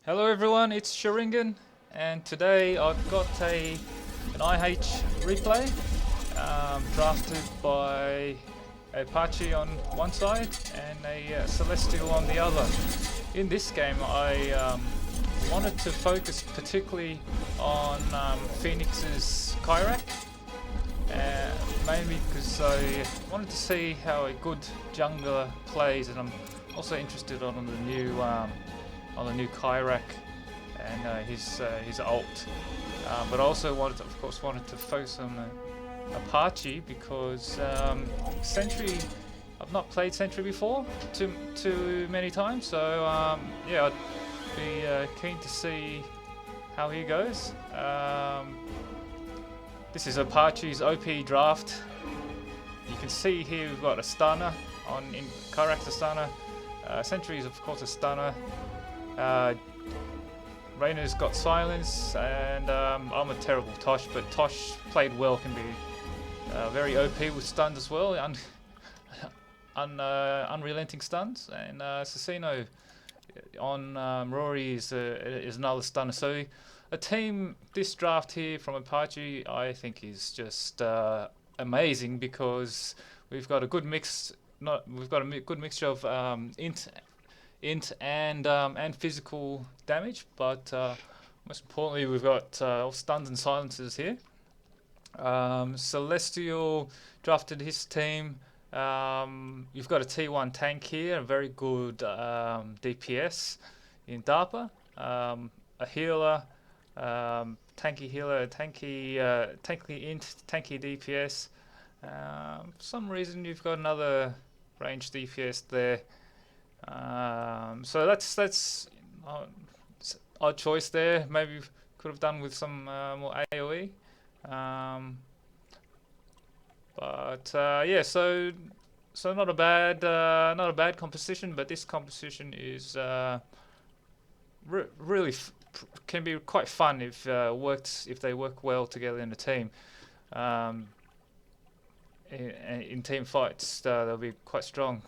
Hello everyone, it's Sharingan, and today I've got an IH replay drafted by Apache on one side and a Celestial on the other. In this game I wanted to focus particularly on Fenix's Khyrak, mainly because I wanted to see how a good jungler plays, and I'm also interested on the new Khyrak and his ult, but I also wanted to focus on Apache because Sentry. I've not played Sentry before too many times, so yeah, I'd be keen to see how he goes. This is Apache's OP draft. You can see here we've got a stunner in Khyrak's a stunner. Sentry is of course a stunner. Reyna's got silence, and I'm a terrible Tosh, but Tosh played well, can be very OP with stuns as well, unrelenting stuns, and Sasino on Rory is another stunner. So a team this draft here from Apache I think is just amazing, because we've got a good mix. We've got a good mixture of int and physical damage, but most importantly we've got all stuns and silences here. Celestial drafted his team. You've got a T1 tank here, a very good DPS in DARPA, a healer, tanky healer, tanky int, tanky DPS. For some reason you've got another range DPS there. So that's odd choice there. Maybe could have done with some more AOE. But yeah, so not a bad composition, but this composition is really can be quite fun if they work well together in a team. In team fights, they'll be quite strong.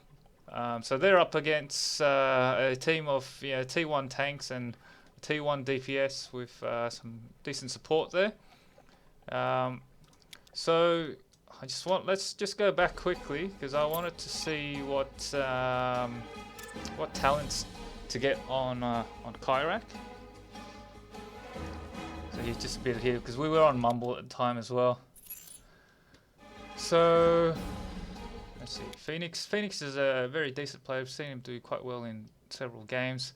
So they're up against a team of T1 tanks and T1 DPS with some decent support there. So let's just go back quickly, because I wanted to see what talents to get on Khyrak. So he's just a bit here because we were on Mumble at the time as well. So let's see. Fenix is a very decent player. I've seen him do quite well in several games.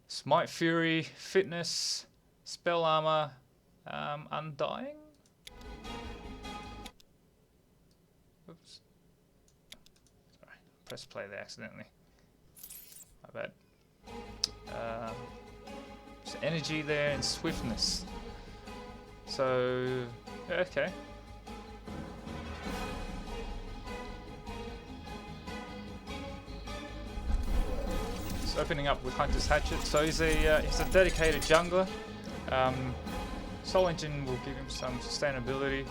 Smite Fury, Fitness, Spell Armor, Undying. Oops. Sorry, press play there accidentally. My bad. There's energy there and swiftness. So yeah, okay. Opening up with Hunter's Hatchet, so he's a dedicated jungler. Soul Engine will give him some sustainability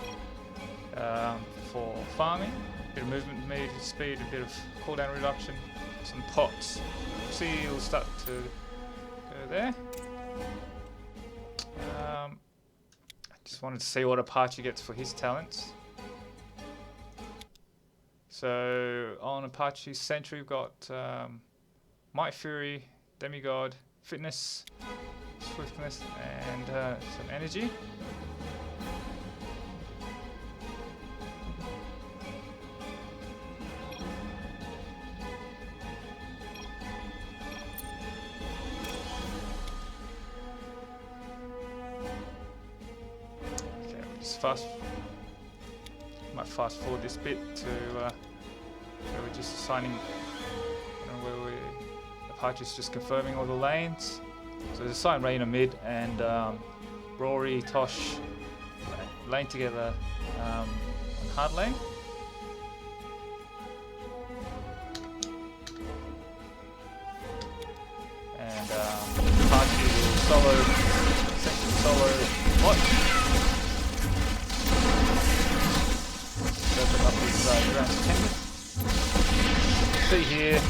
for farming, a bit of movement speed, a bit of cooldown reduction, some pots. See, he'll start to go there. I just wanted to see what Apache gets for his talents. So on Apache's Sentry, we've got Might Fury, Demigod, Fitness, Swiftness, and some energy. Okay, might fast forward this bit to where we're just assigning where we. Apache's just confirming all the lanes. So there's a sign Reyna mid and Rory, Tosh lane together on hard lane. And Apache will solo bot. Open up his ground 10. See here.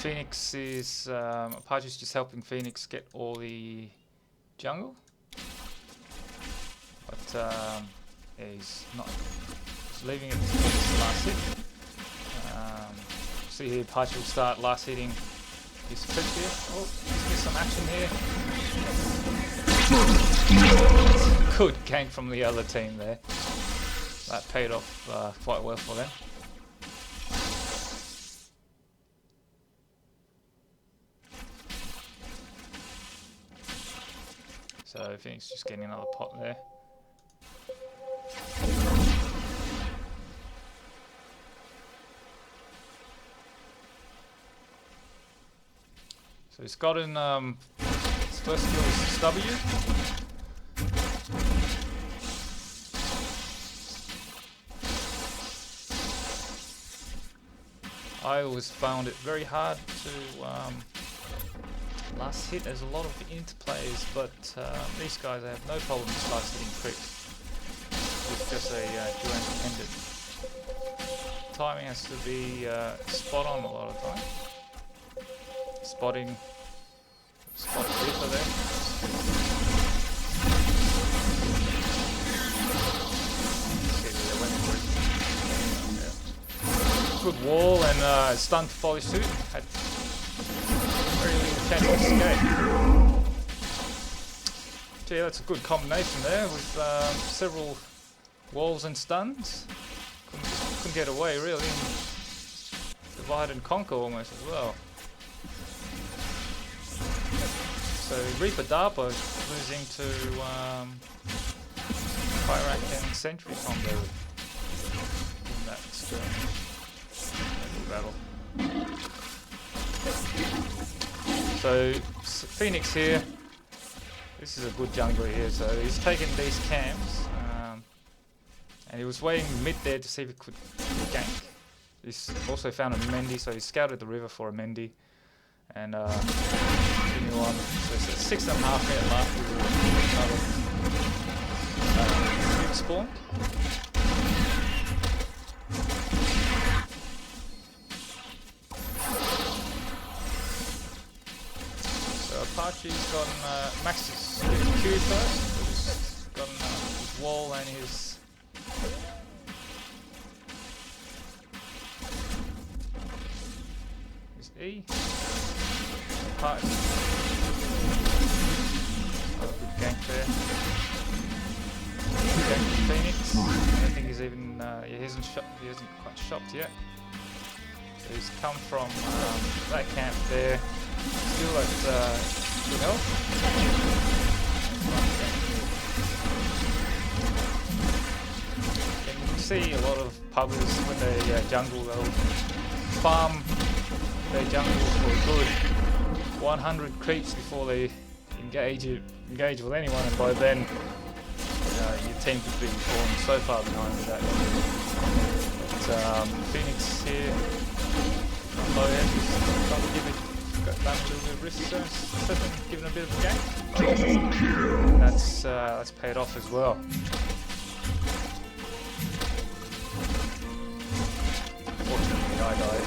Phoenix is Apache's just helping Phoenix get all the jungle, but yeah, he's not. He's leaving it to this last hit. See here, Apache will start last hitting his clip here. Oh, there's some action here. Good gank from the other team there. That paid off quite well for them. So Phoenix just getting another pot there. So he's gotten his first kill is W. I always found it very hard to last hit. There's a lot of interplays, but these guys have no problem last hitting creeps with just a dual independent. Timing has to be spot on a lot of time. Spot Reaper there. Good wall and stun to follow suit. Had very little chance to escape. So yeah, that's a good combination there with several walls and stuns. Couldn't get away really. And divide and conquer almost as well. So Reaper DARPA losing to Khyrak and Sentry combo in that skirmish. Battle. So Phoenix here, this is a good jungler here, so he's taken these camps and he was waiting mid there to see if he could gank. He's also found a Mendy, so he scouted the river for a Mendy and continue on. So it's 6.5 minutes left with another spawn. Apache's gotten Max's Q first, so he's gotten his wall and his E. Apache. Oh, good gank there. Good gank with Phoenix. I don't think he's even yeah, he hasn't quite shopped yet. So he's come from that camp there. Still at good health. And you can see a lot of pubbers when they jungle, they'll farm their jungle for a good 100 creeps before they engage with anyone, and by then your team could be falling so far behind with that. But Phoenix here on low edge is trying to give it. Got done a little bit of risk, giving a bit of a gank. That's paid off as well. Fortunately, I died.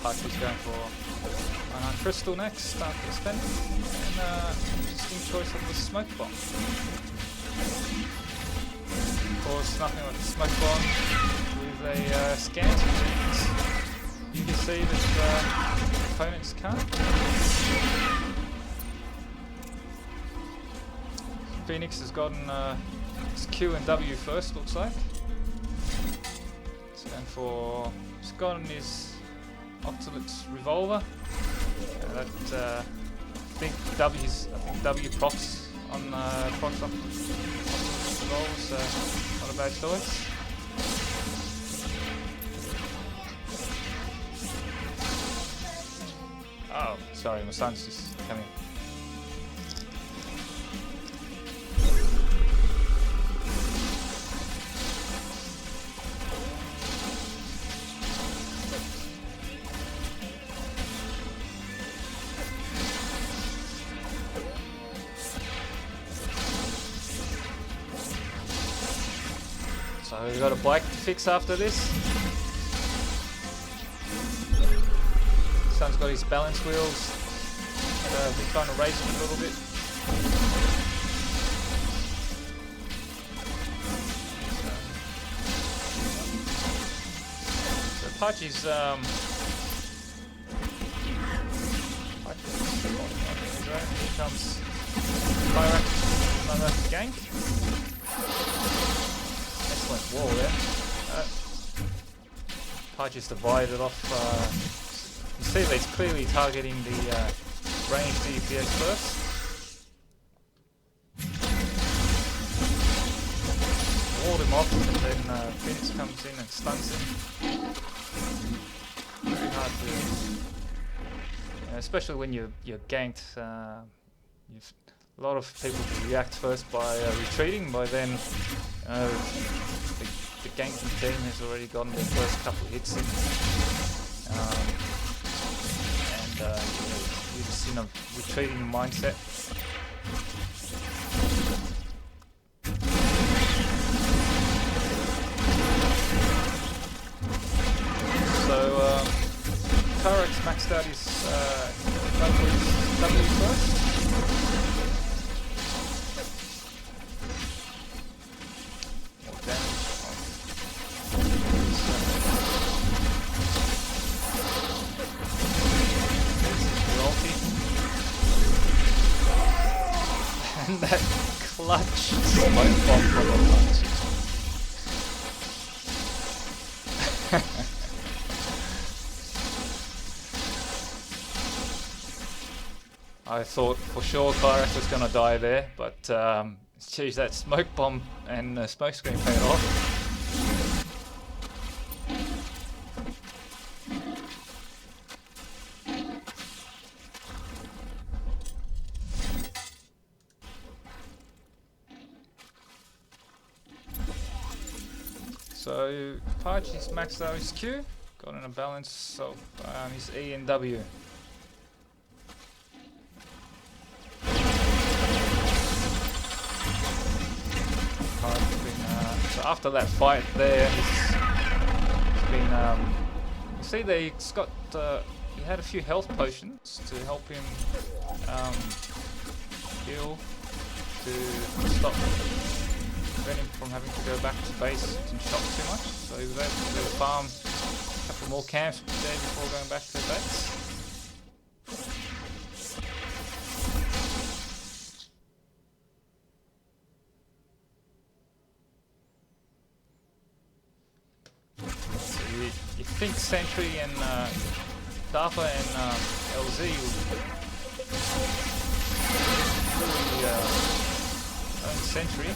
Apache's going for an crystal next after spending, and interesting choice of the smoke bomb. Of course, nothing like the smoke bomb with a scan. You can see that opponents can't. Phoenix has gotten his Q and W first, looks like. He's going for. He's gotten his Octolit's revolver. That I think W procs on procs on Octolit's revolver, so not a bad choice. Oh, sorry, my son's just coming. we've got a bike to fix after this. Son's got his balance wheels. We're trying to raise him a little bit. So Apache's here comes Khyrak, another gank. Excellent wall there. Apache's divided off. You see that it's clearly targeting the range DPS first. Walled him off, and then Fenix comes in and stuns him. Very hard to, especially when you're ganked. A lot of people react first by retreating, by then the ganking team has already gotten their first couple of hits in. You're just in a retreating mindset. So Khyrak's maxed out his W first. More damage. And that clutch smoke bomb from Apache. I thought for sure Khyrak was going to die there, but geez, that smoke bomb and smoke screen paid off. So Apache's maxed out his Q, got in a balance of his E and W. So after that fight there, it's been, you see that he's got, he had a few health potions to help him heal, to stop, prevent him from having to go back to base and shot too much. So he was able to farm a couple more camps there before going back to the base. You think Sentry and DARPA and LZ will really own Sentry.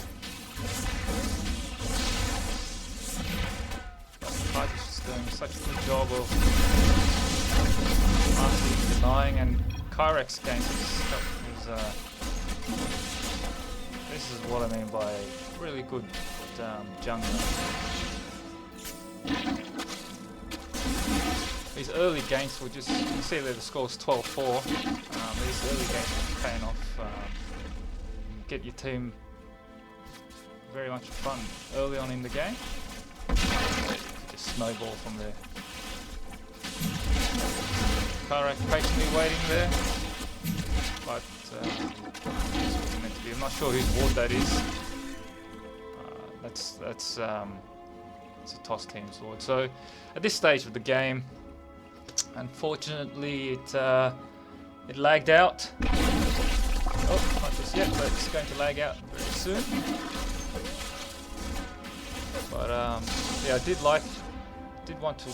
Apache's just doing such a good job of masking, denying, and Khyrak's game is this is what I mean by really good jungler. These early games were just, you can see there the score's 12-4. These early games are paying off. Get your team very much fun early on in the game. Just snowball from there. Khyrak patiently waiting there, but it's meant to be. I'm not sure whose ward that is. That's it's a toss team's ward. So at this stage of the game, unfortunately, it lagged out. Oh, not just yet, but it's going to lag out very soon. But yeah, I did want to.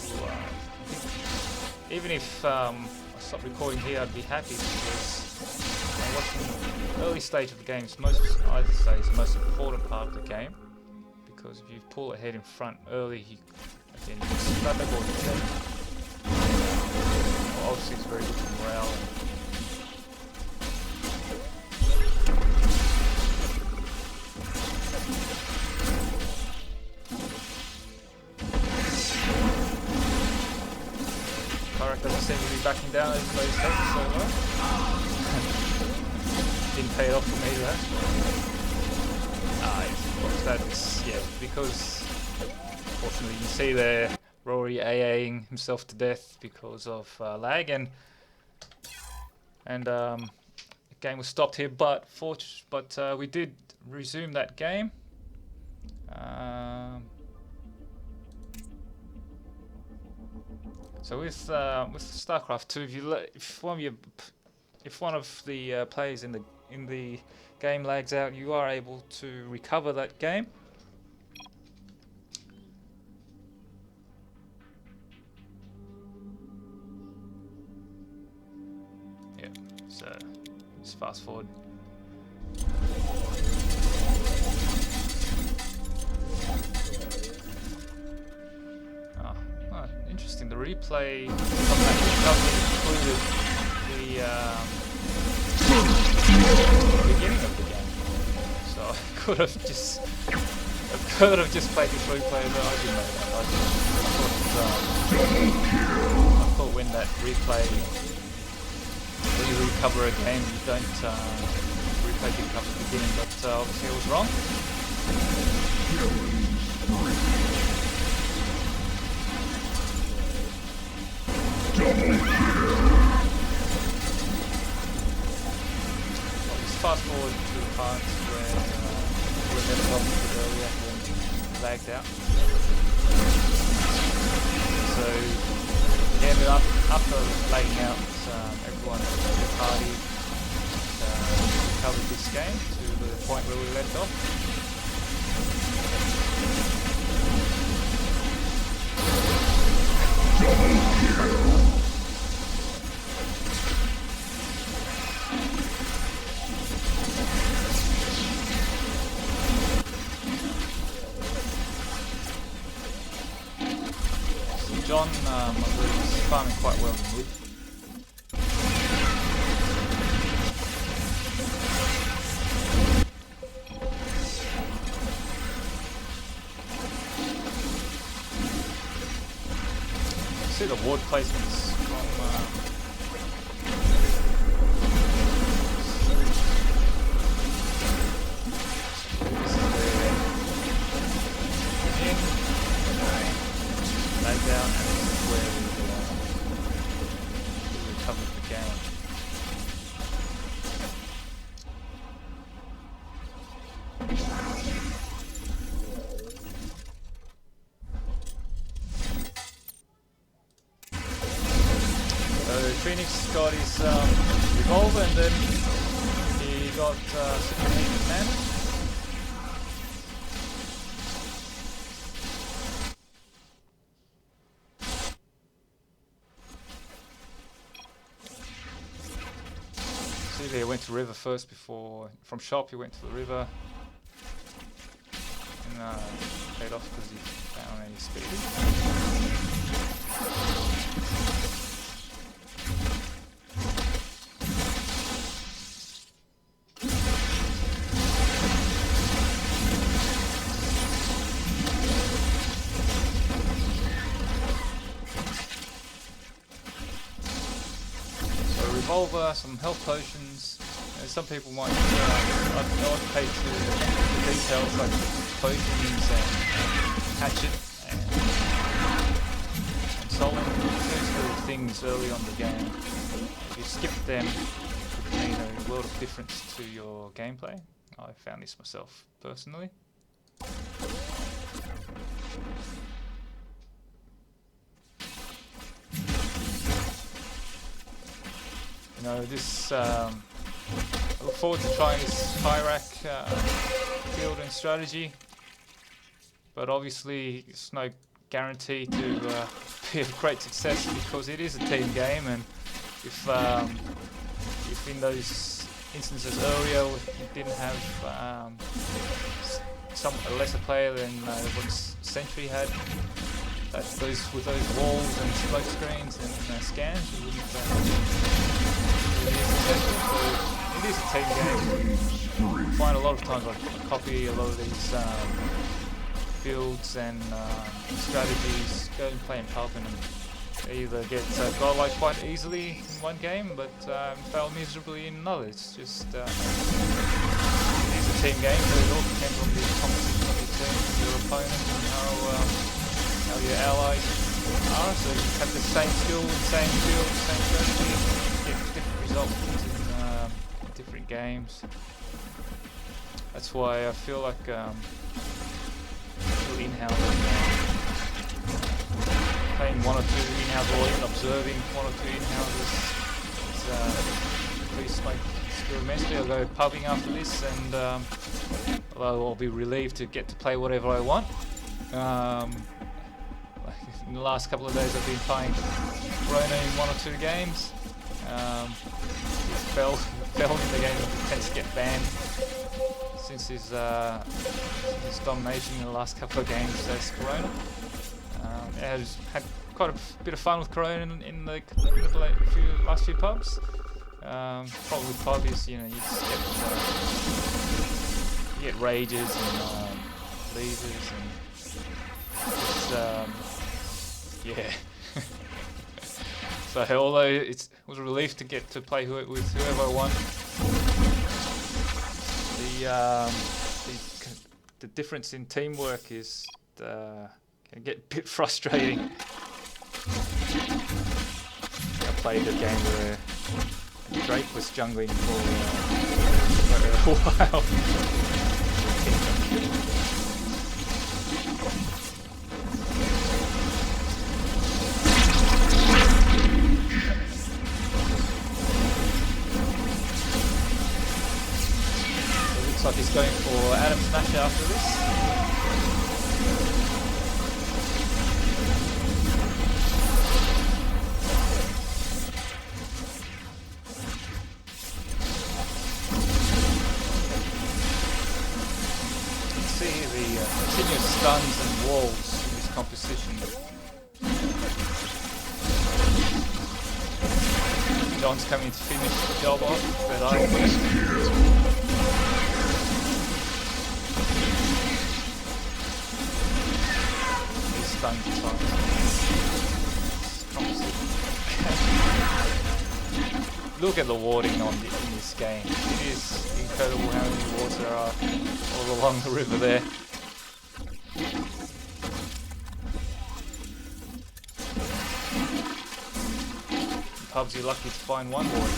Even if I stopped recording here, I'd be happy because watching the early stage of the game is I'd say is the most important part of the game. Because if you pull ahead in front early, you can struggle with them. Well, obviously, it's very good for morale. Khyrak doesn't seem to be backing down even though his health is so low. Didn't pay it off for me though. That's, yeah, because unfortunately, you see there Rory AAing himself to death because of lag, and the game was stopped here. But we did resume that game. So with StarCraft 2, if one of the players in the game lags out, you are able to recover that game. Yeah. So let's fast forward. Interesting. The replay of that recovery included the beginning of the game, so I could have just played this replay, but I didn't know that. I thought when that replay, when you recover a game, you don't replay didn't cover the beginning, but obviously I was wrong. Let's fast forward to the parts where we left off earlier when we lagged out. So again, after lagging out, everyone in the party recovered this game to the point where we left off. John, I believe, is farming quite well in wood. See the ward placements from down, and this is where we recovered the game. So Fenix got his revolver, and then he got superhuman damage. He went to river first before, from shop he went to the river, and paid off because he found any speed. So a revolver, some health potions. Some people might not pay to the details like potions and hatchet and soling. Those little things early on the game. If you skip them, it could mean a world of difference to your gameplay. I found this myself personally. You know, this. I look forward to trying this Khyrak field and strategy, but obviously it's no guarantee to be a great success because it is a team game, and if in those instances earlier you didn't have a lesser player than what Sentry had, with those walls and smoke screens and scans, you wouldn't be successful. So it is a team game. I find a lot of times I copy a lot of these builds and strategies, go and play in pub and either get godlike quite easily in one game, but fail miserably in another. It's just it is a team game, so it all depends on the composition of your team, your opponent, and how how your allies are, so you have the same skill, same build, same strategy, get different results in different games. That's why I feel like in-house, playing one or two in-house or even observing one or two in-houses increase my skill immensely. I'll go pubbing after this, and although I'll be relieved to get to play whatever I want. Like in the last couple of days I've been playing Corona in one or two games. He fell in the game and tends to get banned since his domination in the last couple of games as Corona. I've had quite a bit of fun with Corona in the last few pubs. Problem with pub is, you know, you just get rages and levers and it's, yeah. So although it was a relief to get to play with whoever I want, the difference in teamwork is can get a bit frustrating. I played a game where Drake was jungling for a while. It looks like he's going for Adam Smasher after this. Continuous stuns and walls in this composition. John's coming to finish the job off, but I he's stunned twice. Look at the warding in this game. It is incredible how many wards there are all along the river there. Pubs, you're lucky to find one ward.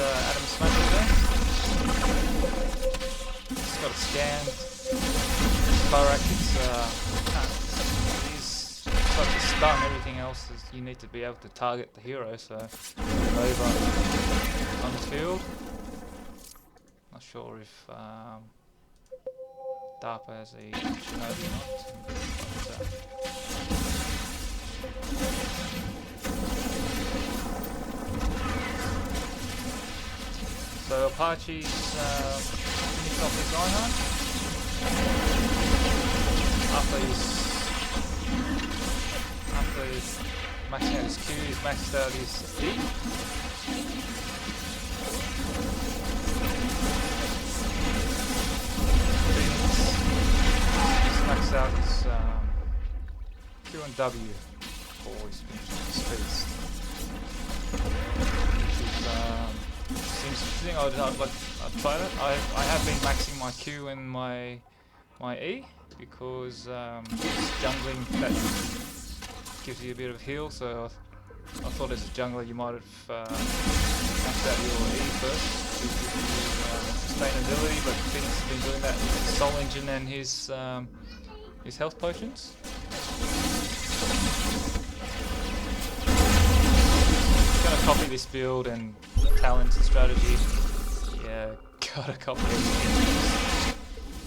Adam Smasher there. Got a scan. Khyrak, he's such a stun. Everything else is you need to be able to target the hero. So over on the field. Not sure if DARPA has a shinobi or not. So Apache's finished off his Reinhardt. After he's maxing out his Q, he's maxed out his E. Fenix, he's maxed out his Q and W before he's finished his feast. Seems interesting. I've tried it. I have been maxing my Q and my E because jungling that gives you a bit of heal. So I thought as a jungler you might have maxed out your E first to give you sustainability. But Fenix has been doing that with his Soul Engine and his health potions. Gonna copy this build and talents and strategy. Yeah, gotta copy everything.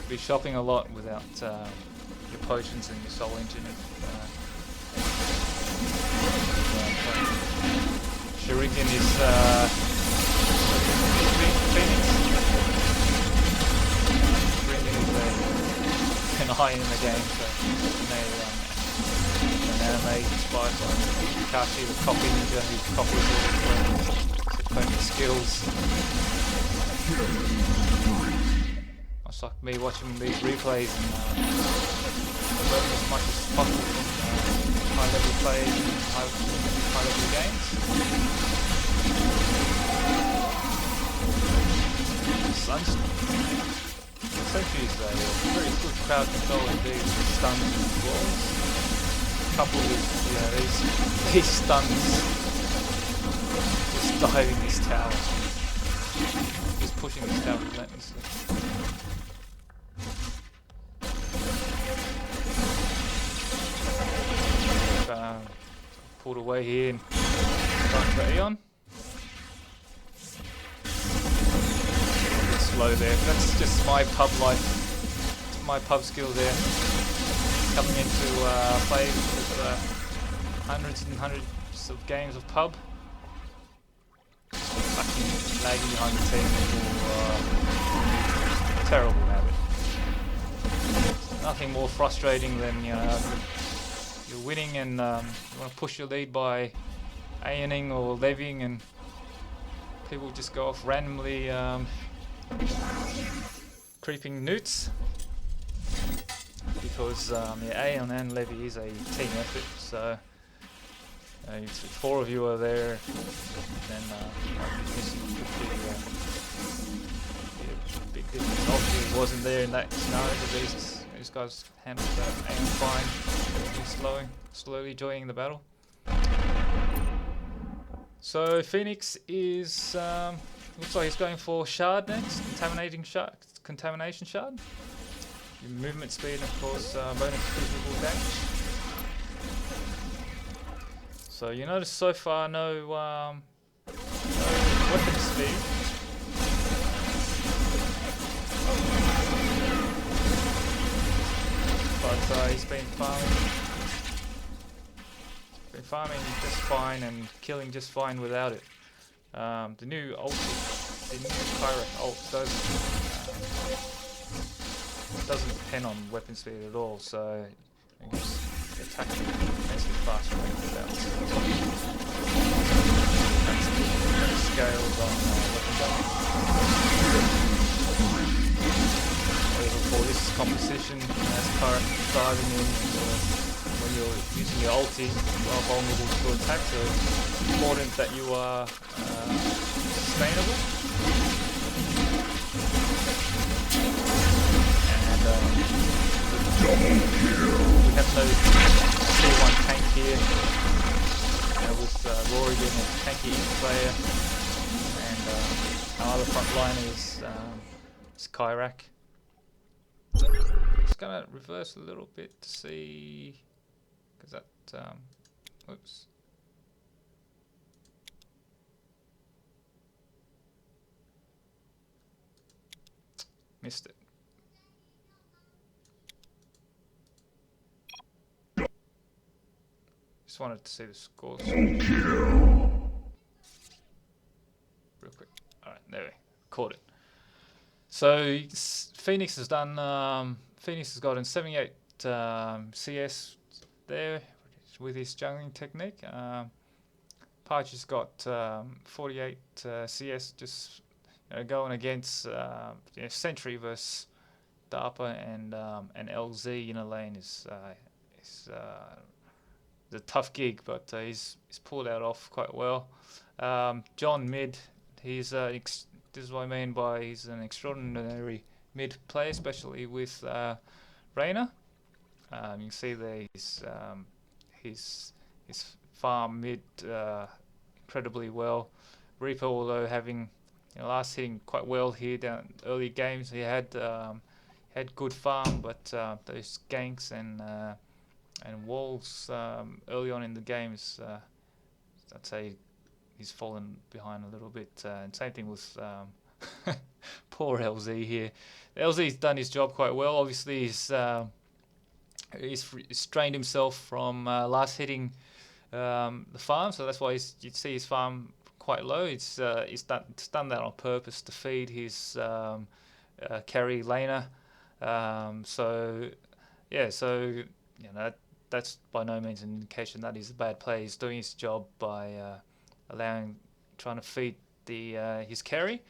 Be shopping a lot without your potions and your Soul Engine. Shuriken is Fenix. Shuriken is an iron in the game, so an anime inspired by Kakashi, the copy ninja who copies all the opponent's skills. It's like me watching these replays and learning as much as possible from high level plays and high level games. Sentry is a very good crowd control indeed, stuns and walls. Coupled with these stuns just diving this tower. Just pushing this tower relentlessly. Pulled away here and going for Aeon. A bit slow there. That's just my pub life. My pub skill there. Coming into play with hundreds and hundreds of games of pub. Fucking lagging behind the team for terrible habit. Nothing more frustrating than you're winning and you want to push your lead by Aeoning or levying, and people just go off randomly creeping newts. Because Aeon and Levy is a team effort, so if 4 of you are there, then this could be a big difference. Obviously, wasn't there in that scenario, but these guys handled Aeon fine, slowly joining the battle. So Fenix is looks like he's going for shard next, contamination shard. Your movement speed and of course bonus physical damage. So you notice so far no weapon speed. But he's been farming just fine and killing just fine without it. The new Khyrak ult doesn't depend on weapon speed at all, so you can just attack immensely faster without scales on weapon damage. For this composition, as Khyrak diving in, when you're using your ulti, you are vulnerable to attack, so it's important that you are sustainable. We have no tier 1 tank here, with Rory being a tanky player, and our other front liner is Khyrak. Just gonna reverse a little bit to see, because that, oops. Missed it. Just wanted to see the scores. Real quick. Alright, there we caught it. So Fenix has done Fenix has gotten 78 CS there with his jungling technique. Apache's got 48 CS, just going against Sentry versus DARPA and LZ in a lane is a tough gig, but he's pulled that off quite well. John mid, he's this is what I mean by he's an extraordinary mid player, especially with Reyna. You can see there his farm mid incredibly well. Reaper, although having last hitting quite well here down early games, he had good farm, but those ganks and walls early on in the games, I'd say he's fallen behind a little bit. And same thing with poor LZ here. LZ's done his job quite well. Obviously, he's strained himself from last hitting the farm, so that's why you'd see his farm quite low. He's done that on purpose to feed his carry laner. So that's by no means an indication that he's a bad player. He's doing his job by trying to feed the his carry.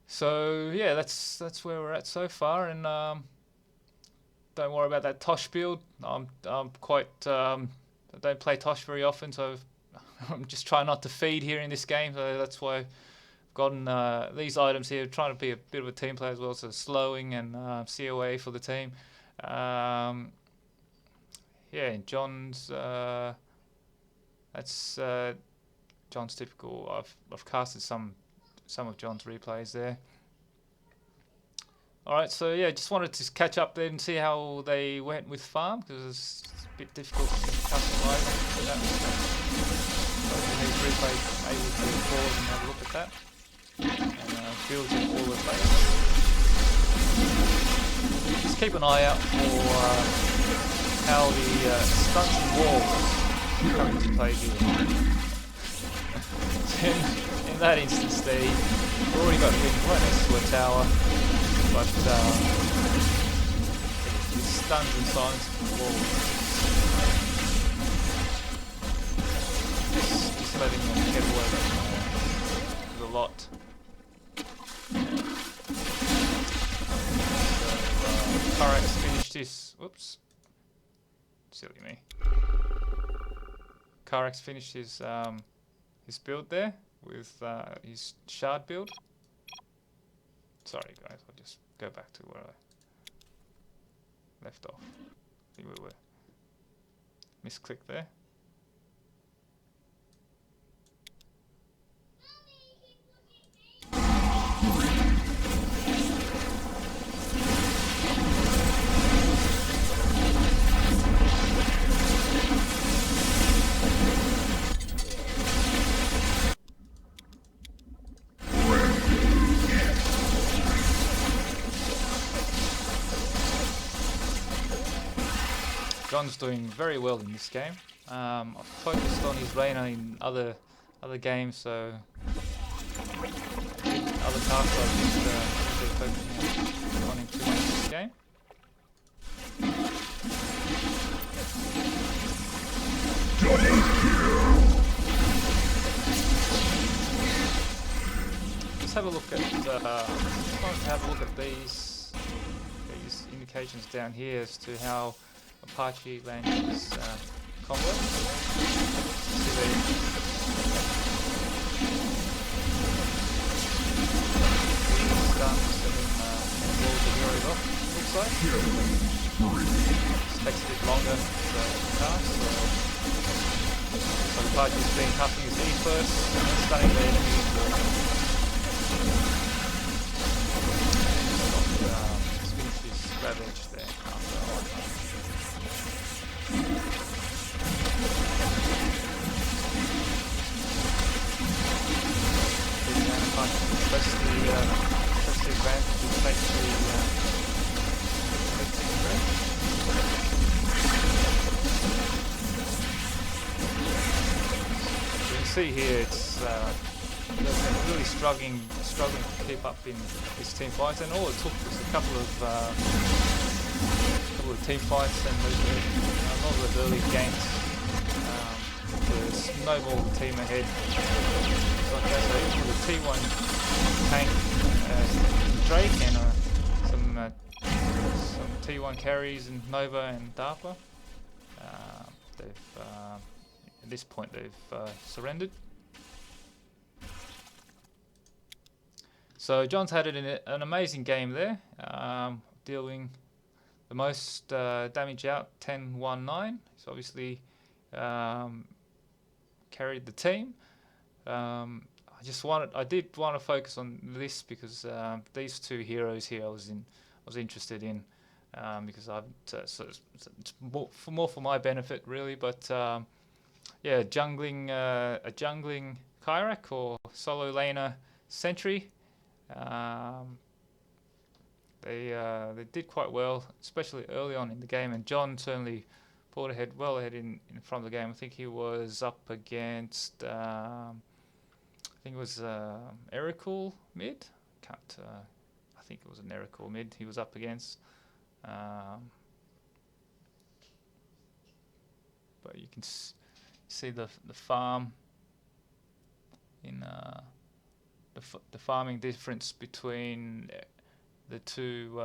So yeah, that's where we're at so far, and don't worry about that Tosh build. I'm quite I don't play Tosh very often, so I'm just trying not to feed here in this game. So that's why I've gotten these items here, trying to be a bit of a team player as well. So slowing and COA for the team. Yeah, and John's that's John's typical. I've casted some of John's replays there. Alright, so yeah, just wanted to catch up there and see how they went with farm, because it's a bit difficult to customize in that respect. So these replays able to pause and have a look at that. And build in all the players. Just keep an eye out for how the stunts and walls come into play here. In that instance, they've already got him right next to a tower. But the stuns and silence from the wall. Just letting them get away with a lot. So Khyrak's finished his. Whoops. Silly me. Khyrak's finished his build there with his shard build. Sorry guys, I'll just go back to where I left off. I think we were misclicked there. John's doing very well in this game. I've focused on his Reyna in other games, so other tasks I've just been focusing on him too much in this game. Let's have a look at these indications down here as to how Apache lands his combo. See they start sending walls of heroes off, looks like. This takes a bit longer to cast, so Apache's been casting his E first, and then stunning the enemy. He's finished his ravage there after a while. Press the advantage and take the you can see here it's they're really struggling to keep up in this team fights, and all it took was a couple of team fights and a lot of early games to snowball the team ahead. Like that, so even with a T1 tank, Drake, and some T1 carries and Nova and Darpa, they've at this point they've surrendered. So John's had an amazing game there, dealing the most damage out, 10-1-9. He's obviously carried the team. I did want to focus on this because these two heroes here I was interested in, because so it's more for my benefit really. But yeah, a jungling Khyrak or solo laner Sentry. They did quite well, especially early on in the game, and John certainly pulled well ahead in front of the game. I think he was up against I think it was Ericool mid. I think it was an Ericool mid he was up against. But you can see the farm in the farming difference between the two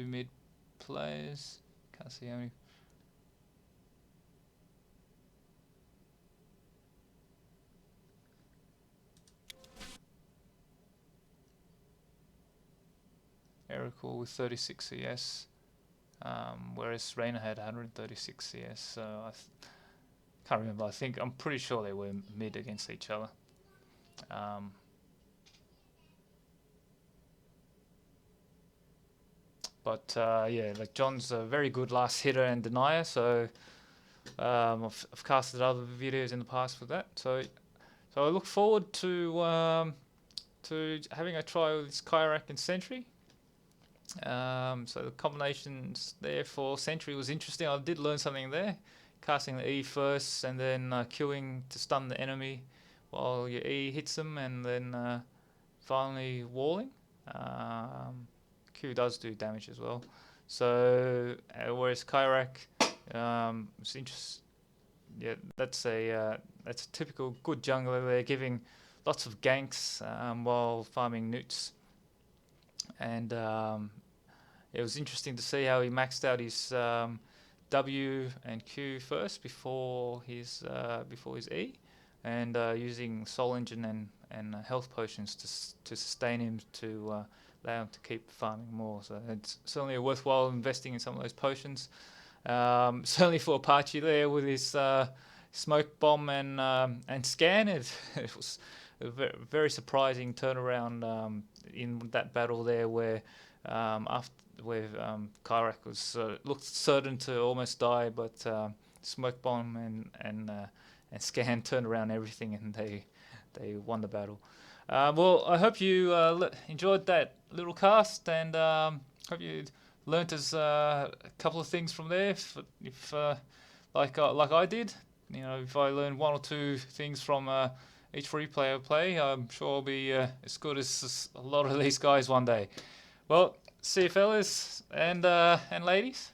mid players. Can't see how many. Erical with 36 CS, whereas Reyna had 136 CS. So I can't remember. I'm pretty sure they were mid against each other. But yeah, like John's a very good last hitter and denier. So I've casted other videos in the past for that. So I look forward to having a try with this Khyrak and Sentry. So the combinations there for Sentry was interesting. I did learn something there. Casting the E first and then queuing to stun the enemy while your E hits them, and then finally walling. Q does do damage as well. So whereas Khyrak, it's interesting. Yeah, that's a typical good jungler. They're giving lots of ganks while farming newts, and it was interesting to see how he maxed out his W and Q first before his E, and using Soul Engine and health potions to sustain him to allow him to keep farming more. So it's certainly a worthwhile investing in some of those potions. Certainly for Apache there with his smoke bomb and scan, it was a very surprising turnaround in that battle there, where Khyrak was looked certain to almost die, but smoke bomb and scan turned around everything, and they won the battle. Well, I hope you enjoyed that little cast, and hope you learnt a couple of things from there. If like I did, if I learned one or two things from each replay I play, I'm sure I'll be as good as a lot of these guys one day. Well, see you fellas and ladies.